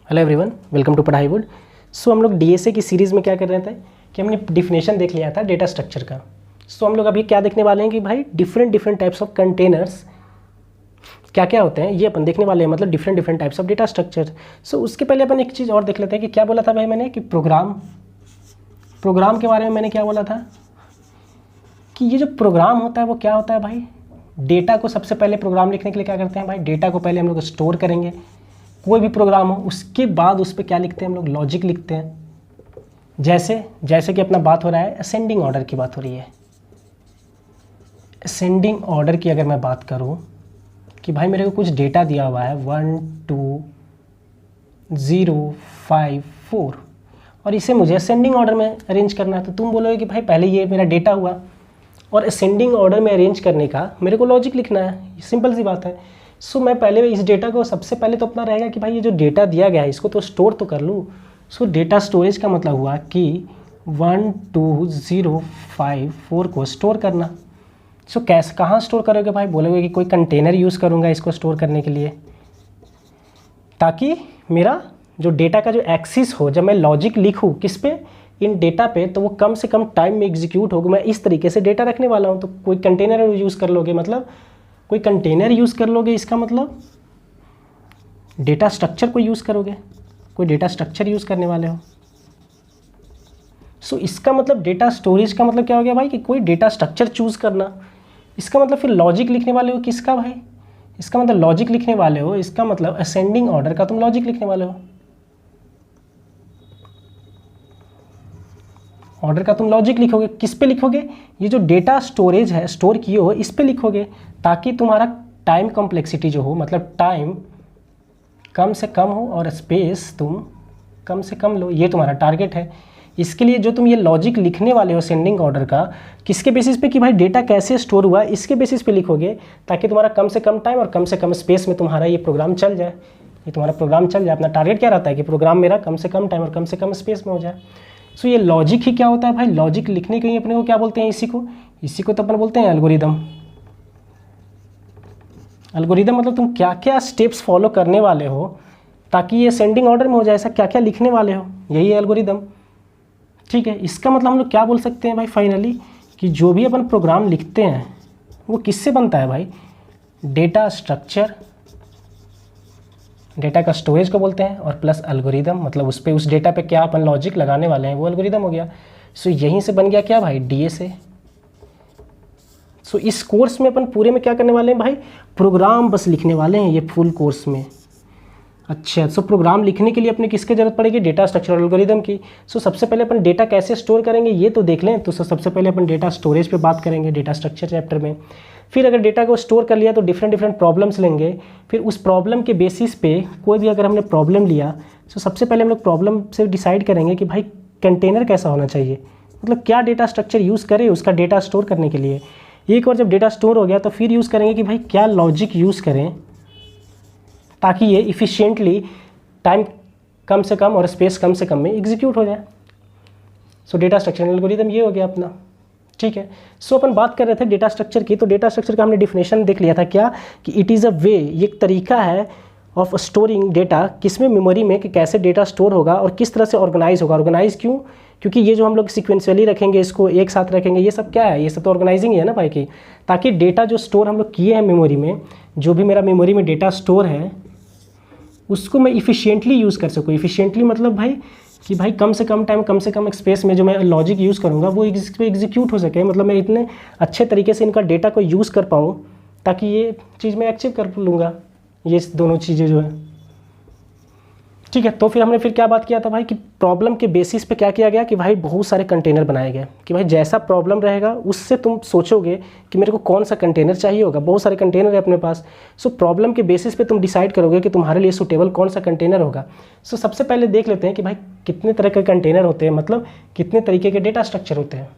Hello everyone, welcome to पढ़ाई would. सो हम लोग डीएसए की सीरीज़ में क्या कर रहे थे कि हमने डिफिनेशन देख लिया था डेटा स्ट्रक्चर का। सो हम लोग अभी क्या देखने वाले हैं कि भाई डिफरेंट टाइप्स ऑफ कंटेनर्स क्या क्या होते हैं, ये अपन देखने वाले हैं, मतलब different types of data structure. So उसके पहले अपन एक चीज़ और देख लेते हैं कि क्या बोला था भाई मैंने कि प्रोग्राम के बारे में मैंने क्या बोला था कि ये जो प्रोग्राम होता है वो क्या होता है भाई, डेटा को सबसे पहले प्रोग्राम लिखने के लिए क्या करते हैं भाई, डेटा को पहले हम लोग स्टोर करेंगे, कोई भी प्रोग्राम हो, उसके बाद उस पर क्या लिखते हैं हम लोग, लॉजिक लिखते हैं। जैसे कि अपना बात हो रहा है असेंडिंग ऑर्डर की बात हो रही है। असेंडिंग ऑर्डर की अगर मैं बात करूं कि भाई मेरे को कुछ डेटा दिया हुआ है 1 2 0 5 4 और इसे मुझे असेंडिंग ऑर्डर में अरेंज करना है, तो तुम बोलोगे कि भाई पहले ये मेरा डेटा हुआ और असेंडिंग ऑर्डर में अरेंज करने का मेरे को लॉजिक लिखना है। सिंपल सी बात है। सो मैं पहले इस डेटा को सबसे पहले तो अपना रहेगा कि भाई ये जो डेटा दिया गया है इसको तो स्टोर तो कर लूँ। सो डेटा स्टोरेज का मतलब हुआ कि 1 2 0 5 4 को स्टोर करना। सो कैसे कहाँ स्टोर करोगे भाई, बोलोगे कि कोई कंटेनर यूज़ करूँगा इसको स्टोर करने के लिए, ताकि मेरा जो डेटा का जो एक्सिस हो, जब मैं लॉजिक लिखूँ किस पे, इन डेटा पे, तो वो कम से कम टाइम में एग्जीक्यूट होगा। मैं इस तरीके से डेटा रखने वाला हूँ, तो कोई कंटेनर यूज़ कर लोगे, मतलब कोई कंटेनर यूज़ कर लोगे, इसका मतलब डेटा स्ट्रक्चर को यूज़ करोगे, कोई डेटा स्ट्रक्चर यूज़ करने वाले हो। सो इसका मतलब डेटा स्टोरेज का मतलब क्या हो गया भाई कि कोई डेटा स्ट्रक्चर चूज़ करना। इसका मतलब फिर लॉजिक लिखने वाले हो किसका भाई, इसका मतलब लॉजिक लिखने वाले हो, इसका मतलब असेंडिंग ऑर्डर का तुम लॉजिक लिखने वाले हो। ऑर्डर का तुम लॉजिक लिखोगे, किस पे लिखोगे, ये जो डेटा स्टोरेज है, स्टोर किए हो, इस पे लिखोगे, ताकि तुम्हारा टाइम कॉम्प्लेक्सिटी जो हो, मतलब टाइम कम से कम हो और स्पेस तुम कम से कम लो। ये तुम्हारा टारगेट है। इसके लिए जो तुम ये लॉजिक लिखने वाले हो सेंडिंग ऑर्डर का, किसके बेसिस पे कि भाई डेटा कैसे स्टोर हुआ, इसके बेसिस पे लिखोगे, ताकि तुम्हारा कम से कम टाइम और कम से कम स्पेस में तुम्हारा ये प्रोग्राम चल जाए। ये तुम्हारा प्रोग्राम चल जाए। अपना टारगेट क्या रहता है कि प्रोग्राम मेरा कम से कम टाइम और कम से कम स्पेस में हो जाए। सो ये लॉजिक ही क्या होता है भाई, लॉजिक लिखने के लिए अपने को क्या बोलते हैं, इसी को तो अपन बोलते हैं एल्गोरिदम। एल्गोरिदम मतलब तुम क्या क्या स्टेप्स फॉलो करने वाले हो ताकि ये सेंडिंग ऑर्डर में हो जाए, ऐसा क्या क्या लिखने वाले हो, यही है एल्गोरिदम। ठीक है, इसका मतलब हम लोग क्या बोल सकते हैं भाई फाइनली कि जो भी अपन प्रोग्राम लिखते हैं वो किससे बनता है भाई, डेटा स्ट्रक्चर, डेटा का स्टोरेज को बोलते हैं, और प्लस एल्गोरिदम, मतलब उस डेटा पे क्या अपन लॉजिक लगाने वाले हैं वो एल्गोरिदम हो गया। सो यहीं से बन गया क्या भाई, डीएसए। सो इस कोर्स में अपन पूरे में क्या करने वाले हैं भाई, प्रोग्राम बस लिखने वाले हैं ये फुल कोर्स में। अच्छा, सो प्रोग्राम लिखने के लिए अपने किसकी जरूरत पड़ेगी, डेटा स्ट्रक्चर और एल्गोरिदम की। सो सबसे पहले अपन डेटा कैसे स्टोर करेंगे ये तो देख लें। तो सबसे पहले अपन डेटा स्टोरेज पे बात करेंगे डेटा स्ट्रक्चर चैप्टर में। फिर अगर डेटा को स्टोर कर लिया तो डिफरेंट प्रॉब्लम्स लेंगे। फिर उस प्रॉब्लम के बेसिस पे कोई भी अगर हमने प्रॉब्लम लिया, तो सबसे पहले हम लोग प्रॉब्लम से डिसाइड करेंगे कि भाई कंटेनर कैसा होना चाहिए, मतलब क्या डेटा स्ट्रक्चर यूज़ करें उसका डेटा स्टोर करने के लिए। एक बार जब डेटा स्टोर हो गया तो फिर यूज़ करेंगे कि भाई क्या लॉजिक यूज़ करें ताकि ये इफ़िशिएंटली टाइम कम से कम और स्पेस कम से कम में एग्जीक्यूट हो जाए। सो डेटा स्ट्रक्चर एल्गोरिदम ये हो गया अपना। ठीक है, सो अपन बात कर रहे थे डेटा स्ट्रक्चर की। तो डेटा स्ट्रक्चर का हमने डिफिनेशन देख लिया था क्या कि इट इज़ अ वे, ये एक तरीका है ऑफ स्टोरिंग डेटा, किसमें, मेमोरी में, कि कैसे डेटा स्टोर होगा और किस तरह से ऑर्गेनाइज होगा। ऑर्गेनाइज क्यों, क्योंकि ये जो हम लोग सिक्वेंशियली रखेंगे, इसको एक साथ रखेंगे, ये सब क्या है, ये सब तो ऑर्गेनाइजिंग ही है ना भाई की, ताकि डेटा जो स्टोर हम लोग किए हैं मेमोरी में, जो भी मेरा मेमोरी में डेटा स्टोर है उसको मैं इफ़िशिएंटली यूज़ कर सकूँ। इफ़िशिएंटली मतलब भाई कि भाई कम से कम टाइम कम से कम स्पेस में जो मैं लॉजिक यूज़ करूँगा वो एग्जीक्यूट हो सके, मतलब मैं इतने अच्छे तरीके से इनका डेटा को यूज़ कर पाऊँ ताकि ये चीज़ मैं अचीव कर लूँगा, ये दोनों चीज़ें जो है। ठीक है, तो फिर हमने फिर क्या बात किया था भाई कि प्रॉब्लम के बेसिस पे क्या किया गया कि भाई बहुत सारे कंटेनर बनाए गए, कि भाई जैसा प्रॉब्लम रहेगा उससे तुम सोचोगे कि मेरे को कौन सा कंटेनर चाहिए होगा। बहुत सारे कंटेनर है अपने पास। सो प्रॉब्लम के बेसिस पे तुम डिसाइड करोगे कि तुम्हारे लिए सूटेबल कौन सा कंटेनर होगा। सो सबसे पहले देख लेते हैं कि भाई कितने तरह के कंटेनर होते हैं, मतलब कितने तरीके के डेटा स्ट्रक्चर होते हैं।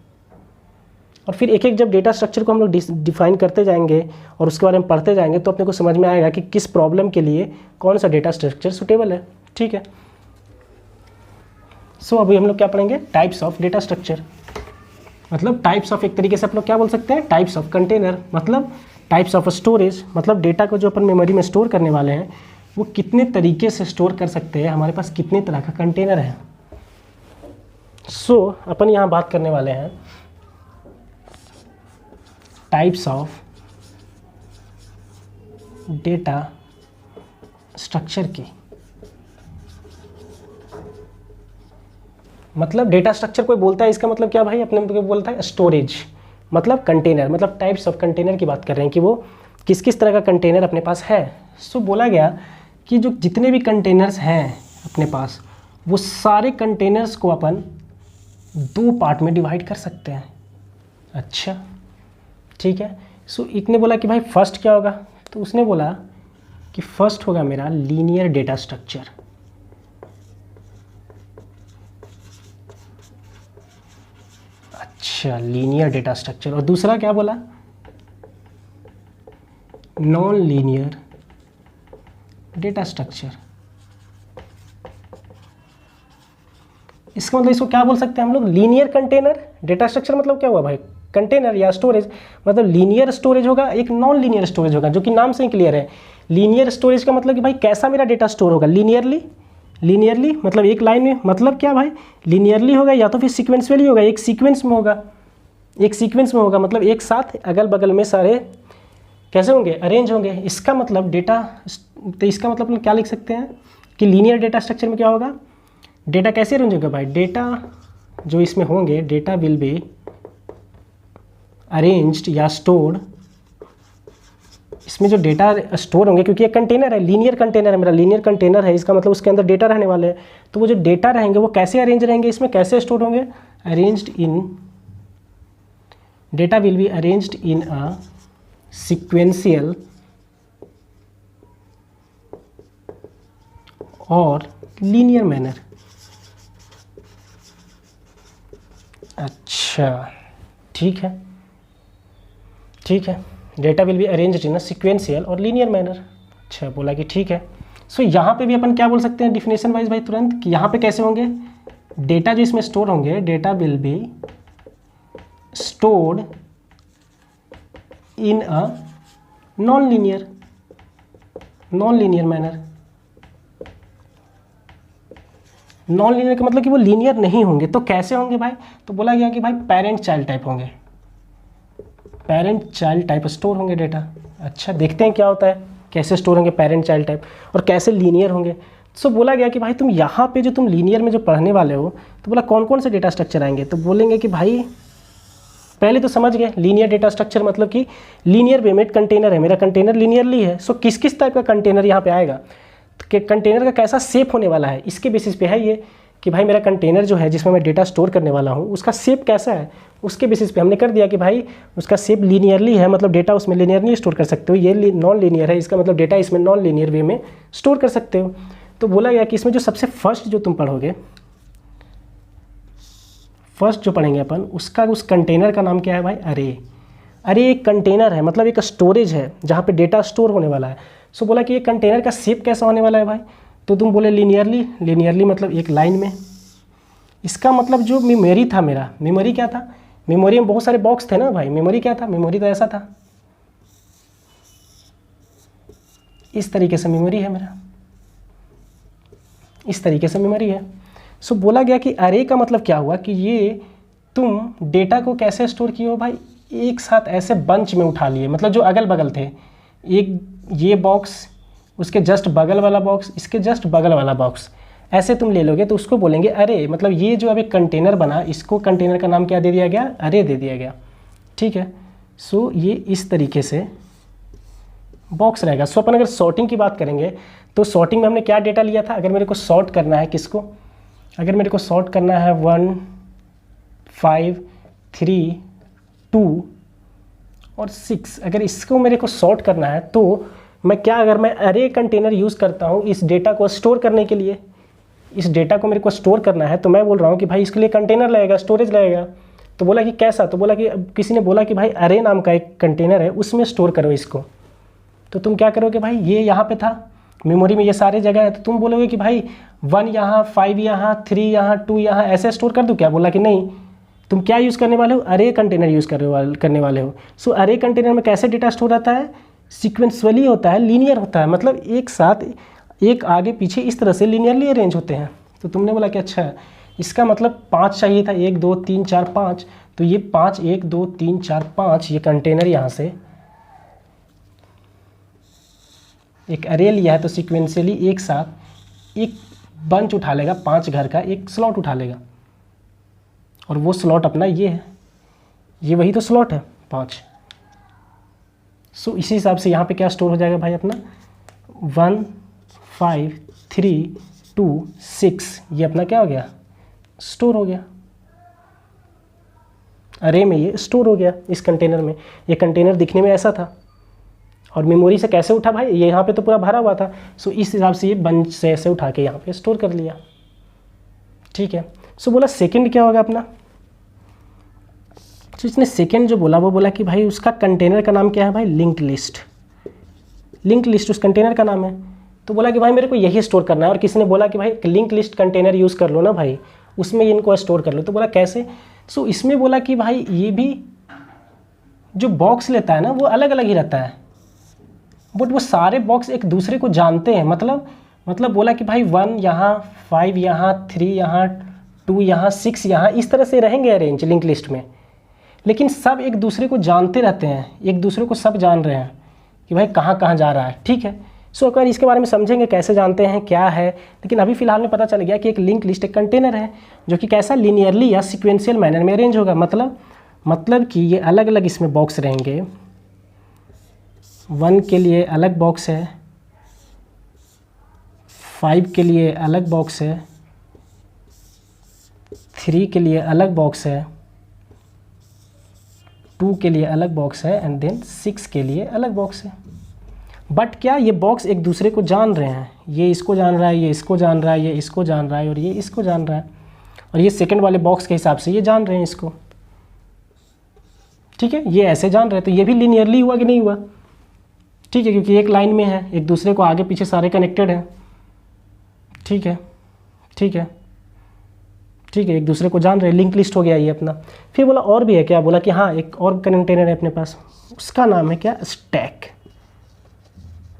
और फिर एक एक जब डेटा स्ट्रक्चर को हम लोग डिफाइन करते जाएंगे और उसके बारे में पढ़ते जाएंगे तो अपने को समझ में आएगा कि किस प्रॉब्लम के लिए कौन सा डेटा स्ट्रक्चर सूटेबल है। ठीक है, सो अभी हम लोग क्या पढ़ेंगे, टाइप्स ऑफ डेटा स्ट्रक्चर, मतलब टाइप्स ऑफ, एक तरीके से आप लोग क्या बोल सकते हैं, टाइप्स ऑफ कंटेनर, मतलब टाइप्स ऑफ स्टोरेज, मतलब डेटा को जो अपन मेमोरी में स्टोर करने वाले हैं वो कितने तरीके से स्टोर कर सकते हैं, हमारे पास कितने तरह का कंटेनर है। सो अपन यहाँ बात करने वाले हैं टाइप्स ऑफ डेटा स्ट्रक्चर की। मतलब डेटा स्ट्रक्चर कोई बोलता है, इसका मतलब क्या भाई, अपने को बोलता है स्टोरेज, मतलब कंटेनर, मतलब टाइप्स ऑफ कंटेनर की बात कर रहे हैं कि वो किस किस तरह का कंटेनर अपने पास है। सो बोला गया कि जो जितने भी कंटेनर्स हैं अपने पास, वो सारे कंटेनर्स को अपन 2 पार्ट में डिवाइड कर सकते हैं। अच्छा ठीक है। सो एक ने बोला कि भाई फर्स्ट क्या होगा, तो उसने बोला कि फर्स्ट होगा मेरा लीनियर डेटा स्ट्रक्चर। अच्छा, लीनियर डेटा स्ट्रक्चर। और दूसरा क्या बोला, नॉन लीनियर डेटा स्ट्रक्चर। इसका मतलब इसको क्या बोल सकते हैं हम लोग, लीनियर कंटेनर डेटा स्ट्रक्चर। मतलब क्या हुआ भाई, कंटेनर या स्टोरेज, मतलब लीनियर स्टोरेज होगा, एक नॉन लीनियर स्टोरेज होगा, जो कि नाम से ही क्लियर है। लीनियर स्टोरेज का मतलब कि भाई कैसा मेरा डेटा स्टोर होगा, लीनियरली मतलब एक लाइन में, मतलब क्या भाई, लीनियरली होगा या तो फिर सीक्वेंशियली होगा, एक सीक्वेंस में होगा, मतलब एक साथ अगल बगल में सारे कैसे होंगे, अरेंज होंगे। इसका मतलब डेटा, तो इसका मतलब क्या लिख सकते हैं कि लीनियर डेटा स्ट्रक्चर में क्या होगा, डेटा कैसे अरेंज होगा भाई, डेटा जो इसमें होंगे, डेटा विल बी अरेंज्ड या स्टोर्ड, इसमें जो डेटा स्टोर होंगे, क्योंकि ये कंटेनर है, लीनियर कंटेनर है मेरा, लीनियर कंटेनर है, इसका मतलब उसके अंदर डेटा रहने वाले हैं। तो वो जो डेटा रहेंगे वो कैसे अरेंज रहेंगे, इसमें कैसे स्टोर होंगे, arranged in, data will be arranged in a sequential और लीनियर मैनर। अच्छा ठीक है, data will be arranged in a sequential और लीनियर मैनर। अच्छा बोला कि ठीक है। सो यहाँ पे भी अपन क्या बोल सकते हैं डिफिनेशन वाइज भाई तुरंत, कि यहाँ पे कैसे होंगे, डेटा जो इसमें स्टोर होंगे, data will be stored in a non linear manner. Non linear का मतलब कि वो लीनियर नहीं होंगे, तो कैसे होंगे भाई, तो बोला गया कि भाई पेरेंट चाइल्ड टाइप होंगे, पेरेंट चाइल्ड टाइप स्टोर होंगे डेटा। अच्छा देखते हैं क्या होता है, कैसे स्टोर होंगे पेरेंट चाइल्ड टाइप, और कैसे लीनियर होंगे। सो बोला गया कि भाई तुम यहाँ पे जो तुम लीनियर में जो पढ़ने वाले हो, तो बोला कौन कौन से डेटा स्ट्रक्चर आएंगे, तो बोलेंगे कि भाई पहले तो समझ गए लीनियर डेटा स्ट्रक्चर मतलब कि लीनियर वे में कंटेनर है, मेरा कंटेनर लीनियरली है। सो किस किस टाइप का कंटेनर यहाँ पे आएगा, तो कंटेनर का कैसा शेप होने वाला है, इसके बेसिस पे है ये कि भाई मेरा कंटेनर जो है जिसमें मैं डेटा स्टोर करने वाला हूँ, उसका शेप कैसा है, उसके बेसिस पे हमने कर दिया कि भाई उसका शेप लीनियरली है, मतलब डेटा उसमें लीनियरली स्टोर कर सकते हो। ये नॉन लीनियर है, इसका मतलब डेटा इसमें नॉन लीनियर वे में स्टोर कर सकते हो। तो बोला गया कि इसमें जो सबसे फर्स्ट जो तुम पढ़ोगे, फर्स्ट जो पढ़ेंगे अपन, उसका उस कंटेनर का नाम क्या है भाई, अरे एक कंटेनर है, मतलब एक स्टोरेज है जहाँ पे डेटा स्टोर होने वाला है। सो बोला कि ये कंटेनर का शेप कैसा होने वाला है भाई, तो तुम बोले लीनियरली मतलब एक लाइन में। इसका मतलब जो मेमोरी था मेरा, मेमोरी क्या था, मेमोरी में बहुत सारे बॉक्स थे ना भाई, मेमोरी क्या था, मेमोरी तो ऐसा था, इस तरीके से मेमोरी है मेरा, इस तरीके से मेमोरी है। सो बोला गया कि अरे का मतलब क्या हुआ कि ये तुम डेटा को कैसे स्टोर किए हो भाई, एक साथ ऐसे बंच में उठा लिए, मतलब जो अगल बगल थे, एक ये बॉक्स, उसके जस्ट बगल वाला बॉक्स, इसके जस्ट बगल वाला बॉक्स, ऐसे तुम ले लोगे तो उसको बोलेंगे अरे। मतलब ये जो अभी कंटेनर बना, इसको कंटेनर का नाम क्या दे दिया गया, अरे दे दिया गया। ठीक है, सो ये इस तरीके से बॉक्स रहेगा। सो अपन अगर सॉर्टिंग की बात करेंगे तो सॉर्टिंग में हमने क्या डेटा लिया था, अगर मेरे को सॉर्ट करना है किसको, अगर मेरे को सॉर्ट करना है 1 5 3 2 और 6, अगर इसको मेरे को सॉर्ट करना है तो मैं क्या, अगर मैं अरे कंटेनर यूज़ करता हूँ इस डेटा को स्टोर करने के लिए, इस डेटा को मेरे को स्टोर करना है, तो मैं बोल रहा हूँ कि भाई इसके लिए कंटेनर लगेगा, स्टोरेज लगेगा। तो बोला कि कैसा, तो बोला कि किसी ने बोला कि भाई अरे नाम का एक कंटेनर है, उसमें स्टोर करो इसको। तो तुम क्या करोगे भाई, ये यहाँ पे था मेमोरी में, ये सारे जगह है, तो तुम बोलोगे कि भाई 1 यहाँ, 5 यहाँ, 3 यहाँ, 2 यहाँ, ऐसे स्टोर कर दूँ क्या, बोला कि नहीं, तुम क्या यूज़ करने वाले हो, अरे कंटेनर यूज़ करने वाले हो। सो अरे कंटेनर में कैसे डेटा स्टोर रहता है, सीक्वेंशियली होता है, लीनियर होता है, मतलब एक साथ एक आगे पीछे इस तरह से लीनियरली अरेंज होते हैं। तो तुमने बोला कि अच्छा इसका मतलब 5 चाहिए था, 1 2 3 4 5, तो ये 5 1 2 3 4 5 ये कंटेनर यहाँ से एक अरे लिया है, तो सिक्वेंशियली एक साथ एक बंच उठा लेगा, 5 घर का एक स्लॉट उठा लेगा, और वो स्लॉट अपना ये है, ये वही तो स्लॉट है 5। सो इसी हिसाब से यहाँ पे क्या स्टोर हो जाएगा भाई अपना 1 5 3 2 6, ये अपना क्या हो गया स्टोर हो गया, अरे में ये स्टोर हो गया इस कंटेनर में। ये कंटेनर दिखने में ऐसा था, और मेमोरी से कैसे उठा भाई, ये यहाँ पे तो पूरा भरा हुआ था, सो इस हिसाब से ये बंच से ऐसे उठा के यहाँ पे स्टोर कर लिया। ठीक है, सो बोला सेकंड क्या होगा अपना, तो इसने सेकंड जो बोला वो बोला कि भाई उसका कंटेनर का नाम क्या है भाई, लिंक्ड लिस्ट। लिंक्ड लिस्ट उस कंटेनर का नाम है, तो बोला कि भाई मेरे को यही स्टोर करना है, और किसी ने बोला कि भाई लिंक्ड लिस्ट कंटेनर यूज़ कर लो ना भाई, उसमें इनको स्टोर कर लो। तो बोला कैसे, सो इसमें बोला कि भाई ये भी जो बॉक्स लेता है ना वो अलग अलग ही रहता है, बट वो सारे बॉक्स एक दूसरे को जानते हैं। मतलब बोला कि भाई 1 यहाँ 5 यहाँ 3 यहाँ 2 यहाँ 6 यहाँ इस तरह से रहेंगे अरेंज लिंक लिस्ट में, लेकिन सब एक दूसरे को जानते रहते हैं, एक दूसरे को सब जान रहे हैं कि भाई कहाँ कहाँ जा रहा है। ठीक है, सो अगर इसके बारे में समझेंगे कैसे जानते हैं क्या है, लेकिन अभी फिलहाल में पता चल गया कि एक लिंक लिस्ट एक कंटेनर है जो कि कैसा लीनियरली या सिक्वेंशियल मैनर में अरेंज होगा। मतलब कि ये अलग अलग इसमें बॉक्स रहेंगे, 1 के लिए अलग बॉक्स है, 5 के लिए अलग बॉक्स है, 3 के लिए अलग बॉक्स है, 2 के लिए अलग बॉक्स है, एंड देन 6 के लिए अलग बॉक्स है। बट क्या ये बॉक्स एक दूसरे को जान रहे हैं, ये इसको जान रहा है, ये इसको जान रहा है, ये इसको जान रहा है, और ये इसको जान रहा है, और ये सेकंड वाले बॉक्स के हिसाब से ये जान रहे हैं इसको। ठीक है, ये ऐसे जान रहे हैं, तो ये भी लीनियरली हुआ कि नहीं हुआ। ठीक है, क्योंकि एक लाइन में है, एक दूसरे को आगे पीछे सारे कनेक्टेड हैं। ठीक है, ठीक है, ठीक है, एक दूसरे को जान रहे हैं, लिंक लिस्ट हो गया ये अपना। फिर बोला और भी है क्या, बोला कि हाँ एक और कंटेनर है अपने पास, उसका नाम है क्या, स्टैक।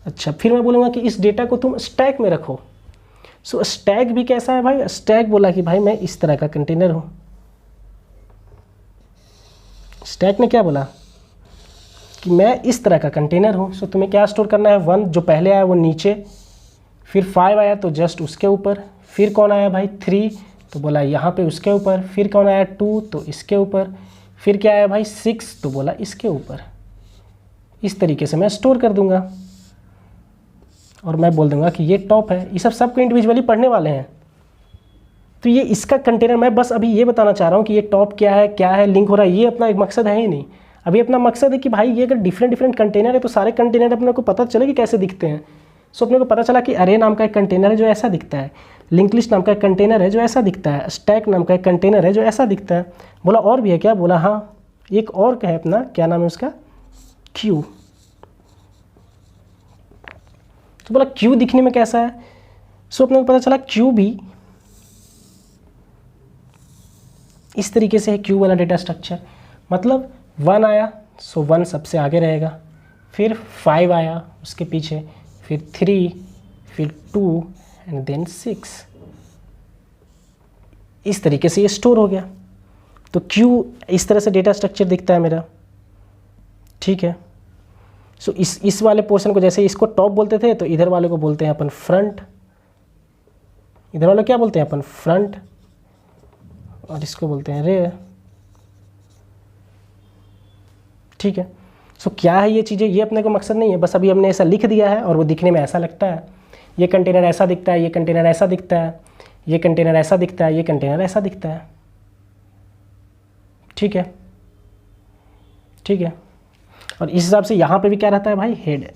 अच्छा, फिर मैं बोलूँगा कि इस डेटा को तुम स्टैक में रखो। सो स्टैक भी कैसा है भाई, स्टैक बोला कि भाई मैं इस तरह का कंटेनर हूँ। स्टैक ने क्या बोला कि मैं इस तरह का कंटेनर हूँ। सो तुम्हें क्या स्टोर करना है, 1 जो पहले आया वो नीचे, फिर 5 आया तो जस्ट उसके ऊपर, फिर कौन आया भाई 3, तो बोला यहाँ पे उसके ऊपर, फिर कौन आया 2 तो इसके ऊपर, फिर क्या आया भाई 6 तो बोला इसके ऊपर। इस तरीके से मैं स्टोर कर दूंगा, और मैं बोल दूंगा कि ये टॉप है। ये सबको इंडिविजुअली पढ़ने वाले हैं, तो ये इसका कंटेनर, मैं बस अभी ये बताना चाह रहा हूँ कि ये टॉप क्या है लिंक हो रहा है, ये अपना एक मकसद है ही नहीं। अभी अपना मकसद है कि भाई ये अगर डिफरेंट कंटेनर है तो सारे कंटेनर अपने को पता चले कि कैसे दिखते हैं। सो अपने को पता चला कि अरे नाम का एक कंटेनर है जो ऐसा दिखता है, लिंक लिस्ट नाम का एक कंटेनर है जो ऐसा दिखता है, स्टैक नाम का एक कंटेनर है जो ऐसा दिखता है। बोला और भी है क्या, बोला हाँ एक और है अपना, क्या नाम है उसका, क्यू। तो बोला क्यू दिखने में कैसा है। सो अपने को पता चला क्यू भी इस तरीके से है, क्यू वाला डेटा स्ट्रक्चर। मतलब 1 आया सो 1 सबसे आगे रहेगा, फिर 5 आया उसके पीछे, फिर 3, फिर 2 एंड देन 6। इस तरीके से ये स्टोर हो गया। तो क्यू इस तरह से डेटा स्ट्रक्चर दिखता है मेरा। ठीक है, सो इस वाले पोर्शन को, जैसे इसको टॉप बोलते थे तो इधर वाले को बोलते हैं अपन फ्रंट, इधर वाले क्या बोलते हैं अपन फ्रंट, और इसको बोलते हैं रेयर। ठीक है, सो क्या है ये चीज़ें, ये अपने को मकसद नहीं है, बस अभी हमने ऐसा लिख दिया है और वो दिखने में ऐसा लगता है। ये कंटेनर ऐसा दिखता है, ये कंटेनर ऐसा दिखता है, ये कंटेनर ऐसा दिखता है, ये कंटेनर ऐसा दिखता है। ठीक है, ठीक है, और इस हिसाब से यहाँ पे भी क्या रहता है भाई, हेड।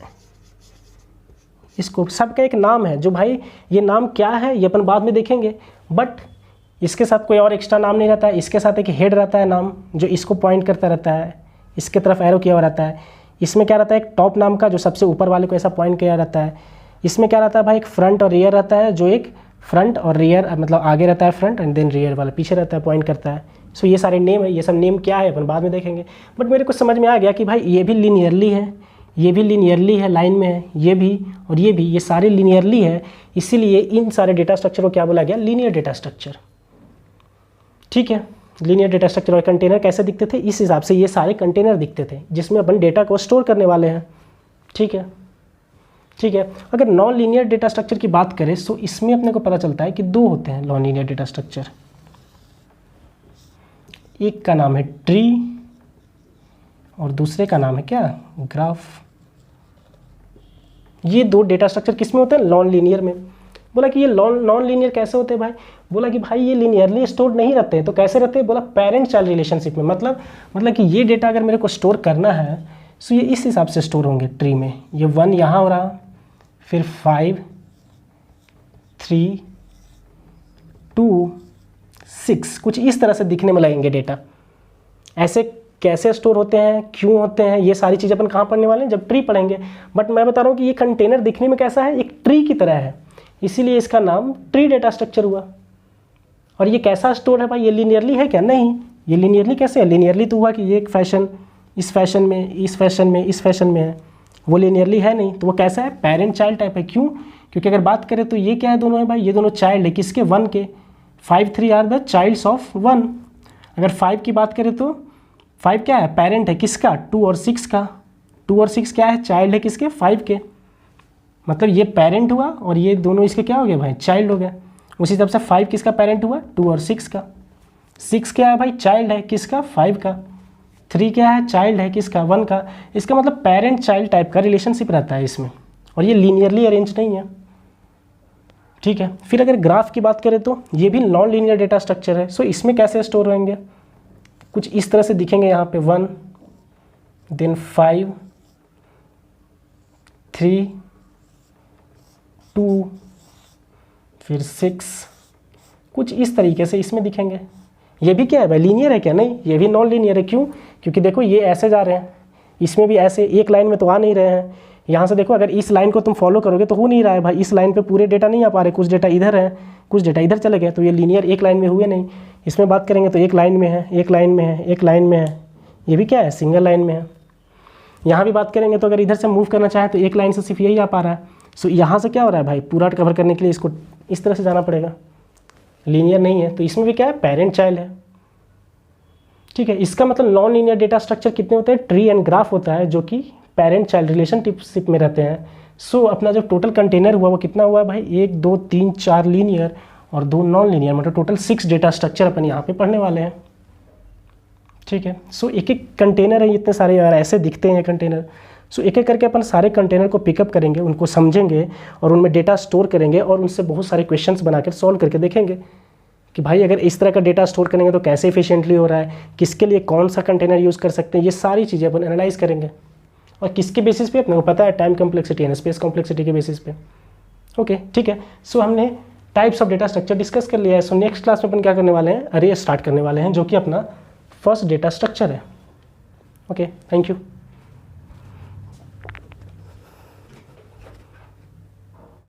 इसको सबका एक नाम है, जो भाई ये नाम क्या है ये अपन बाद में देखेंगे, बट इसके साथ कोई और एक्स्ट्रा नाम नहीं रहता है। इसके साथ एक हेड रहता है नाम, जो इसको पॉइंट करता रहता है, इसके तरफ एरो किया हुआ रहता है। इसमें क्या रहता है, एक टॉप नाम का जो सबसे ऊपर वाले को ऐसा पॉइंट किया रहता है। इसमें क्या रहता है भाई, एक फ्रंट और रियर रहता है, जो एक फ्रंट और रियर मतलब आगे रहता है फ्रंट, एंड देन रियर वाला पीछे रहता है, पॉइंट करता है। सो ये सारे नेम है, ये सब नेम क्या है अपन बाद में देखेंगे, बट मेरे को समझ में आ गया कि भाई ये भी लीनियरली है, ये भी लीनियरली है, लाइन में है, ये भी और ये सारे लीनियरली है, इसीलिए इन सारे डेटा स्ट्रक्चर को क्या बोला गया, लीनियर डेटा स्ट्रक्चर। ठीक है, लीनियर डेटा स्ट्रक्चर। और कंटेनर कैसे दिखते थे, इस हिसाब से ये सारे कंटेनर दिखते थे जिसमें अपन डेटा को स्टोर करने वाले हैं। ठीक है, ठीक है। अगर नॉन लीनियर डेटा स्ट्रक्चर की बात करें तो इसमें अपने को पता चलता है कि दो होते हैं नॉन लीनियर डेटा स्ट्रक्चर। एक का नाम है ट्री और दूसरे का नाम है क्या, ग्राफ। ये दो डेटा स्ट्रक्चर किस में होते हैं, नॉन लीनियर में। बोला कि ये नॉन लीनियर कैसे होते हैं भाई, बोला कि भाई ये लीनियरली स्टोर नहीं रहते हैं, तो कैसे रहते हैं, बोला पेरेंट चाइल्ड रिलेशनशिप में। मतलब कि ये डेटा अगर मेरे को स्टोर करना है तो ये इस हिसाब से स्टोर होंगे ट्री में। ये 1 यहाँ हो रहा, फिर 5, 3, 2, 6, कुछ इस तरह से दिखने में लगेंगे डेटा। ऐसे कैसे स्टोर होते हैं, क्यों होते हैं, ये सारी चीज़ अपन कहाँ पढ़ने वाले हैं, जब ट्री पढ़ेंगे। बट मैं बता रहा हूँ कि ये कंटेनर दिखने में कैसा है, एक ट्री की तरह है, इसीलिए इसका नाम ट्री डेटा स्ट्रक्चर हुआ। और ये कैसा स्टोर है भाई, ये लीनियरली है क्या, नहीं। ये लीनियरली कैसे है, लीनियरली तो हुआ कि ये एक फैशन इस फैशन में, इस फैशन में, इस फैशन में है, वो लीनियरली है नहीं। तो वो कैसा है, पेरेंट चाइल्ड टाइप है। क्यों, क्योंकि अगर बात करें तो ये क्या है, दोनों है भाई, ये दोनों चाइल्ड है किसके, 1 के। 5, 3 आर द चाइल्ड्स ऑफ 1। अगर 5 की बात करें तो 5 क्या है, पेरेंट है किसका, 2 और 6 का। 2 और 6 क्या है, चाइल्ड है किसके, 5 के। मतलब ये पेरेंट हुआ और ये दोनों इसके क्या हो गए भाई, चाइल्ड हो गए। उसी हिसाब से 5 किसका पेरेंट हुआ, 2 और 6 का। 6 क्या है भाई, चाइल्ड है किसका, 5 का। 3 क्या है, चाइल्ड है किसका, 1 का। इसका मतलब पेरेंट चाइल्ड टाइप का रिलेशनशिप रहता है इसमें, और ये लीनियरली अरेंज नहीं है। ठीक है, फिर अगर ग्राफ की बात करें तो ये भी नॉन लीनियर डेटा स्ट्रक्चर है। सो इसमें कैसे स्टोर होंगे, कुछ इस तरह से दिखेंगे। यहाँ पे 1, देन 5, 3, 2, फिर 6, कुछ इस तरीके से इसमें दिखेंगे। ये भी क्या है भाई, लीनियर है क्या, नहीं, ये भी नॉन लीनियर है। क्यों, क्योंकि देखो ये ऐसे जा रहे हैं, इसमें भी ऐसे एक लाइन में तो आ नहीं रहे हैं। यहाँ से देखो, अगर इस लाइन को तुम फॉलो करोगे तो हो नहीं रहा है भाई, इस लाइन पे पूरे डेटा नहीं आ पा रहे, कुछ डेटा इधर है, कुछ डेटा इधर चले गए, तो ये लीनियर एक लाइन में हुए नहीं। इसमें बात करेंगे तो एक लाइन में है, एक लाइन में है, एक लाइन में है, ये भी क्या है, सिंगल लाइन में है। यहाँ भी बात करेंगे तो अगर इधर से मूव करना चाहे तो एक लाइन से सिर्फ यही आ पा रहा है। सो यहाँ से क्या हो रहा है भाई, पूरा कवर करने के लिए इसको इस तरह से जाना पड़ेगा, लीनियर नहीं है। तो इसमें भी क्या है, पेरेंट चाइल्ड है। ठीक है, इसका मतलब नॉन लीनियर डेटा स्ट्रक्चर कितने होते हैं, ट्री एंड ग्राफ होता है, जो कि पेरेंट चाइल्ड रिलेशनशिप में रहते हैं। सो अपना जो टोटल कंटेनर हुआ वो कितना हुआ भाई, 1, 2, 3, 4 लीनियर और 2 नॉन लीनियर, मतलब टोटल 6 डेटा स्ट्रक्चर अपन यहाँ पे पढ़ने वाले हैं। ठीक है, सो एक एक कंटेनर है, इतने सारे यार ऐसे दिखते हैं कंटेनर। सो एक एक करके अपन सारे कंटेनर को पिकअप करेंगे, उनको समझेंगे और उनमें डेटा स्टोर करेंगे और उनसे बहुत सारे क्वेश्चंस बनाकर सॉल्व करके देखेंगे कि भाई अगर इस तरह का डेटा स्टोर करेंगे तो कैसे एफिशिएंटली हो रहा है, किसके लिए कौन सा कंटेनर यूज़ कर सकते हैं, ये सारी चीज़ें अपन एनालाइज करेंगे। और किसके बेसिस पे, अपने को पता है time complexity and space complexity के बेसिस पे। ओके, ठीक है। सो हमने types of data structure discuss कर लिया है। सो नेक्स्ट क्लास में अपन क्या करने वाले हैं, अरे स्टार्ट करने वाले हैं, जो कि अपना फर्स्ट डेटा स्ट्रक्चर है। Okay, thank you.